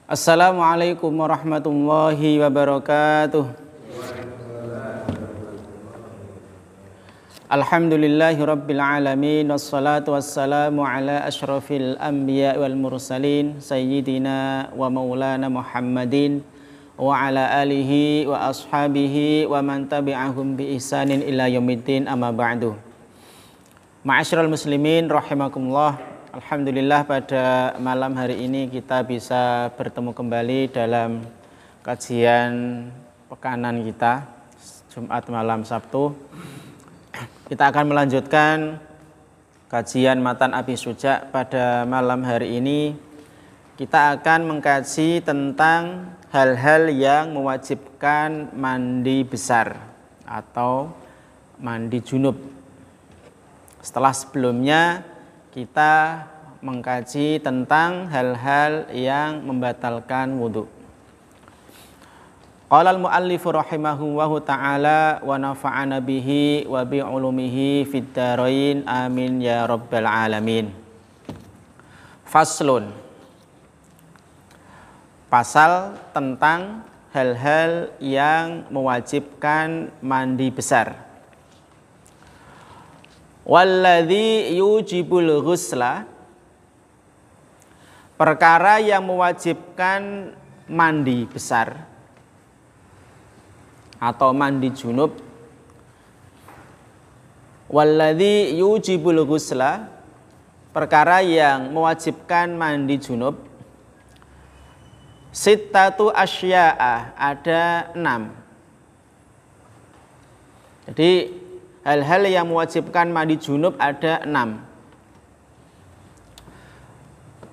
Assalamualaikum warahmatullahi wabarakatuh. Alhamdulillahi rabbil alamin, wassalatu wassalamu ala ashrafil anbiya wal mursalin sayyidina wa maulana Muhammadin wa ala alihi wa ashabihi wa man tabi'ahum bi ihsanin ila yaumiddin, amma ba'du. Ma'asyiral muslimin rahimakumullah. Alhamdulillah, pada malam hari ini kita bisa bertemu kembali dalam kajian pekanan kita Jumat malam Sabtu. Kita akan melanjutkan kajian Matan Abi Suja. Pada malam hari ini kita akan mengkaji tentang hal-hal yang mewajibkan mandi besar atau mandi junub. Setelah sebelumnya kita mengkaji tentang hal-hal yang membatalkan wudhu. Qala al-muallifu rahimahullahu ta'ala wa nafa'ana bihi wa bi'ulumihi fid dharain amin ya rabbal alamin. Faslun. Pasal tentang hal-hal yang mewajibkan mandi besar. Walladzi yujibul ghusla, perkara yang mewajibkan mandi besar atau mandi junub. Walladzi yujibul ghusla, perkara yang mewajibkan mandi junub. Sittatu asya'a, ada 6. Jadi hal-hal yang mewajibkan mandi junub ada 6.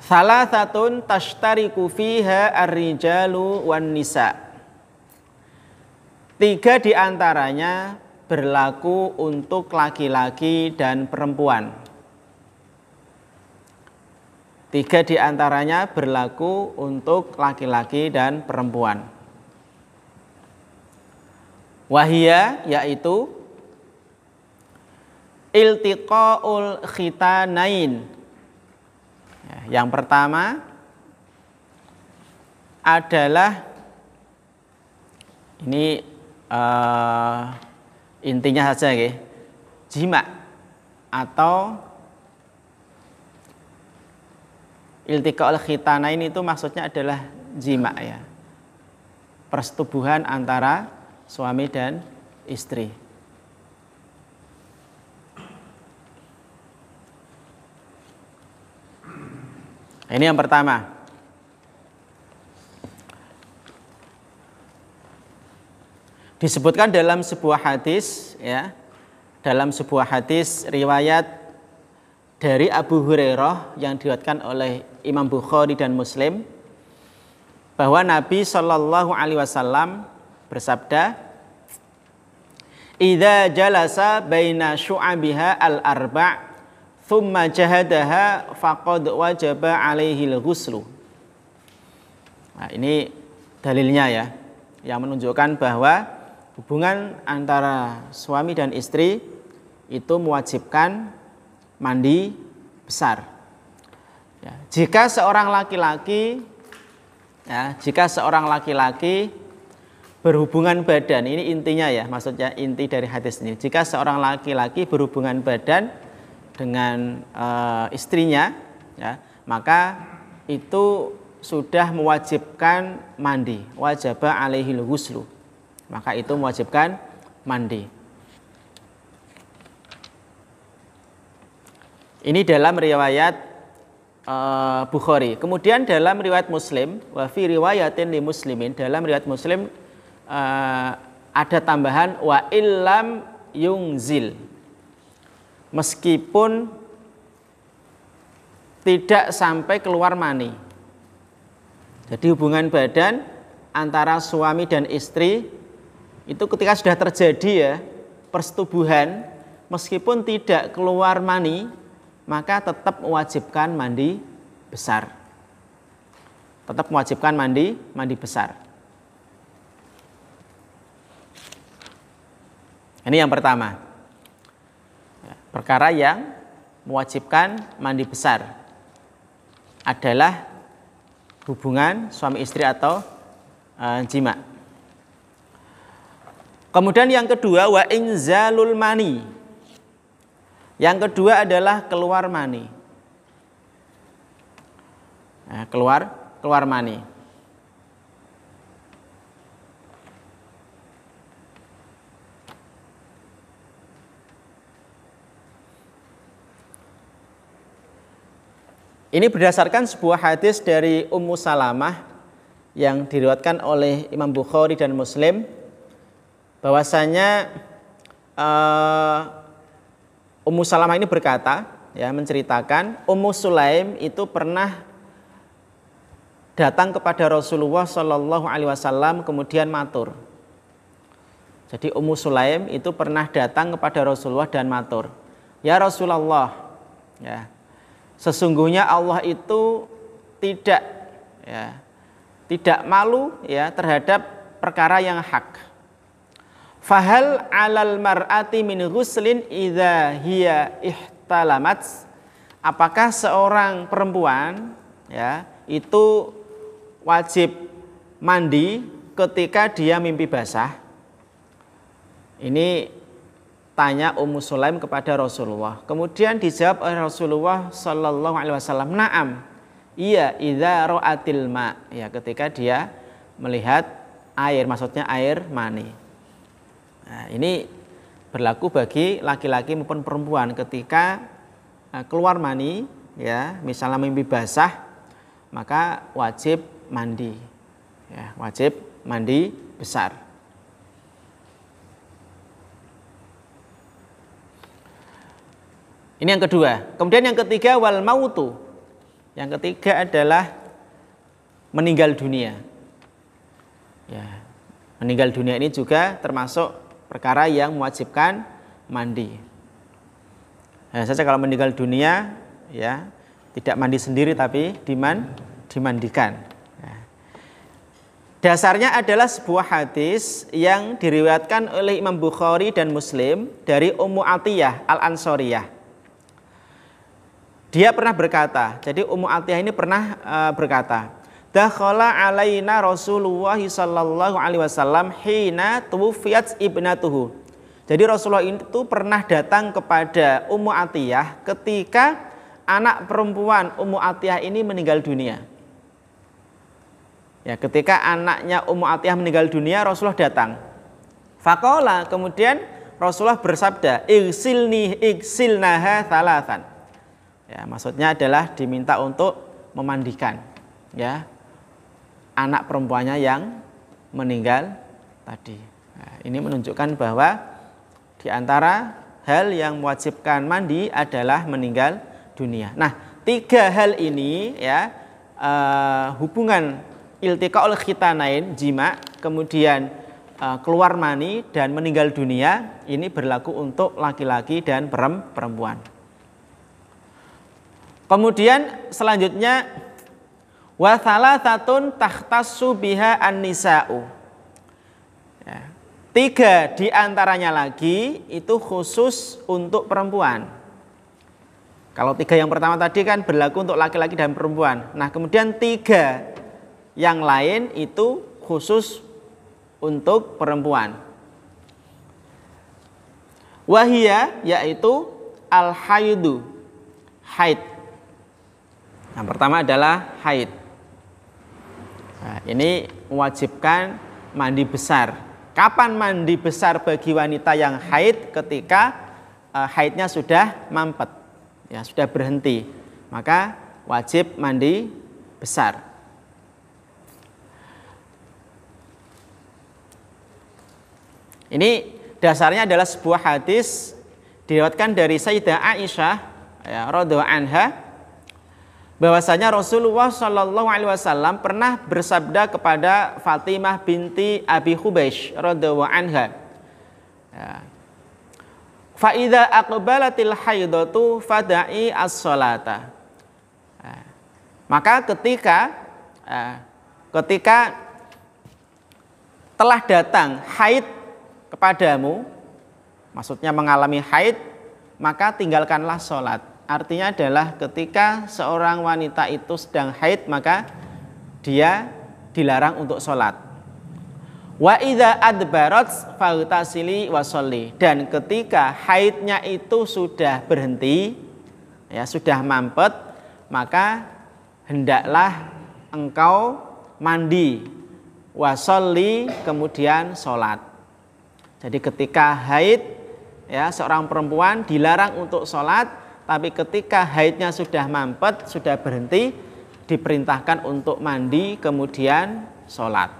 Salasatun tashtariku fiha ar-rijalu wan nisa. 3 diantaranya berlaku untuk laki-laki dan perempuan. 3 diantaranya berlaku untuk laki-laki dan perempuan. Wahia, yaitu iltiqaul khitanain. Yang pertama adalah ini intinya saja ya, jima atau iltiqaul khitanain itu maksudnya adalah jima ya, persetubuhan antara suami dan istri. Ini yang pertama. Disebutkan dalam sebuah hadis ya, dalam sebuah hadis riwayat dari Abu Hurairah yang diriwayatkan oleh Imam Bukhari dan Muslim, bahwa Nabi Shallallahu alaihi wasallam bersabda, "Idza jalasa baina syu'abiha al-arba' thumma jahadaha faqad wajaba alaihil ghuslu." Nah, ini dalilnya ya, yang menunjukkan bahwa hubungan antara suami dan istri itu mewajibkan mandi besar. Ya, jika seorang laki-laki berhubungan badan, ini intinya ya, maksudnya inti dari hadis ini. Jika seorang laki-laki berhubungan badan dengan istrinya ya, maka itu sudah mewajibkan mandi, wajaba alaihil ghuslu, maka itu mewajibkan mandi. Ini dalam riwayat Bukhari. Kemudian dalam riwayat Muslim, wa fi riwayatin li muslimin, dalam riwayat Muslim ada tambahan wa illam yungzil, meskipun tidak sampai keluar mani. Jadi hubungan badan antara suami dan istri itu ketika sudah terjadi ya, persetubuhan, meskipun tidak keluar mani, maka tetap mewajibkan mandi besar. Tetap mewajibkan mandi besar. Ini yang pertama. Perkara yang mewajibkan mandi besar adalah hubungan suami istri atau jima. Kemudian yang kedua wa inzalul mani. Yang kedua adalah keluar mani. Nah, keluar mani. Ini berdasarkan sebuah hadis dari Ummu Salamah yang diriwayatkan oleh Imam Bukhari dan Muslim, bahwasanya Ummu Salamah ini berkata, ya, menceritakan Ummu Sulaim itu pernah datang kepada Rasulullah Shallallahu Alaihi Wasallam kemudian matur. Jadi Ummu Sulaim itu pernah datang kepada Rasulullah dan matur, ya Rasulullah, ya, sesungguhnya Allah itu tidak malu, ya, terhadap perkara yang hak. Fahal 'alal mar'ati min ghuslin idza hiya ihtalamat? Apakah seorang perempuan, ya, itu wajib mandi ketika dia mimpi basah? Ini tanya Ummu Sulaim kepada Rasulullah. Kemudian dijawab oleh Rasulullah Sallallahu Alaihi Wasallam, "Na'am, iya, idza ra'atil ma." Ya, ketika dia melihat air, maksudnya air mani. Nah, ini berlaku bagi laki-laki maupun perempuan ketika keluar mani, ya, misalnya mimpi basah, maka wajib mandi. Ya, wajib mandi besar. Ini yang kedua. Kemudian yang ketiga wal mautu. Yang ketiga adalah meninggal dunia. Ya, meninggal dunia ini juga termasuk perkara yang mewajibkan mandi. Nah, saja kalau meninggal dunia, ya, tidak mandi sendiri tapi dimandikan. Ya. Dasarnya adalah sebuah hadis yang diriwayatkan oleh Imam Bukhari dan Muslim dari Ummu Atiyah Al-Ansariyah. Dia pernah berkata, jadi Ummu Atiyah ini pernah berkata, dakhala alaina Rasulullah sallallahu alaihi wasallam hina tuwfiyat ibnatuhu. Jadi Rasulullah itu pernah datang kepada Ummu Atiyah ketika anak perempuan Ummu Atiyah ini meninggal dunia. Ya, ketika anaknya Ummu Atiyah meninggal dunia, Rasulullah datang. Faqala, kemudian Rasulullah bersabda, igsilnaha thalathan. Ya, maksudnya adalah diminta untuk memandikan, ya, anak perempuannya yang meninggal tadi. Nah, ini menunjukkan bahwa di antara hal yang mewajibkan mandi adalah meninggal dunia. Nah, tiga hal ini, ya, hubungan iltiqaul khitanain, jima, kemudian keluar mani dan meninggal dunia, ini berlaku untuk laki-laki dan perempuan. Kemudian selanjutnya wa thalathatun takhtassu biha an-nisa'u. Ya, tiga di antaranya lagi itu khusus untuk perempuan. Kalau tiga yang pertama tadi kan berlaku untuk laki-laki dan perempuan. Nah, kemudian tiga yang lain itu khusus untuk perempuan. Wahia, yaitu al-haidu, haid. Yang pertama adalah haid. Nah, ini mewajibkan mandi besar. Kapan mandi besar bagi wanita yang haid? Ketika haidnya sudah mampet, ya, sudah berhenti, maka wajib mandi besar. Ini dasarnya adalah sebuah hadis diriwayatkan dari Sayyidah Aisyah, ya, radhiyallahu anha, bahwasanya Rasulullah Shallallahu Alaihi Wasallam pernah bersabda kepada Fatimah binti Abi Hubeish radhiyallahu anha, fa idza aqbalatil haidatu fada'i as-salata. Maka ketika telah datang haid kepadamu, maksudnya mengalami haid, maka tinggalkanlah sholat. Artinya adalah ketika seorang wanita itu sedang haid, maka dia dilarang untuk sholat. Wa idza adbarat faghtasili wa sholli. Dan ketika haidnya itu sudah berhenti, ya sudah mampet, maka hendaklah engkau mandi wa sholli, kemudian sholat. Jadi ketika haid, ya seorang perempuan dilarang untuk sholat, tapi ketika haidnya sudah mampet, sudah berhenti, diperintahkan untuk mandi kemudian sholat.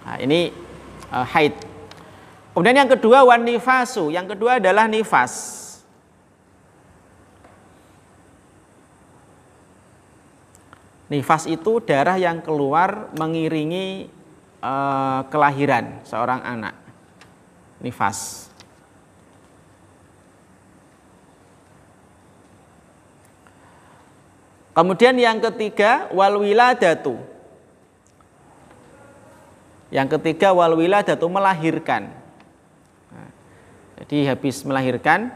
Nah, ini haid. Kemudian yang kedua wan nifasu, yang kedua adalah nifas. Nifas itu darah yang keluar mengiringi kelahiran seorang anak. Nifas. Kemudian yang ketiga wal wiladatu. Yang ketiga wal wiladatu, melahirkan. Nah, jadi habis melahirkan,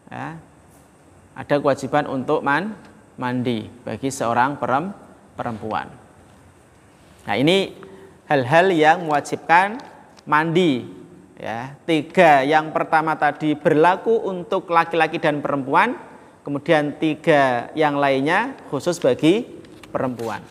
ya, ada kewajiban untuk mandi bagi seorang perempuan. Nah, ini hal-hal yang mewajibkan mandi. Ya, 3 yang pertama tadi berlaku untuk laki-laki dan perempuan, kemudian 3 yang lainnya khusus bagi perempuan.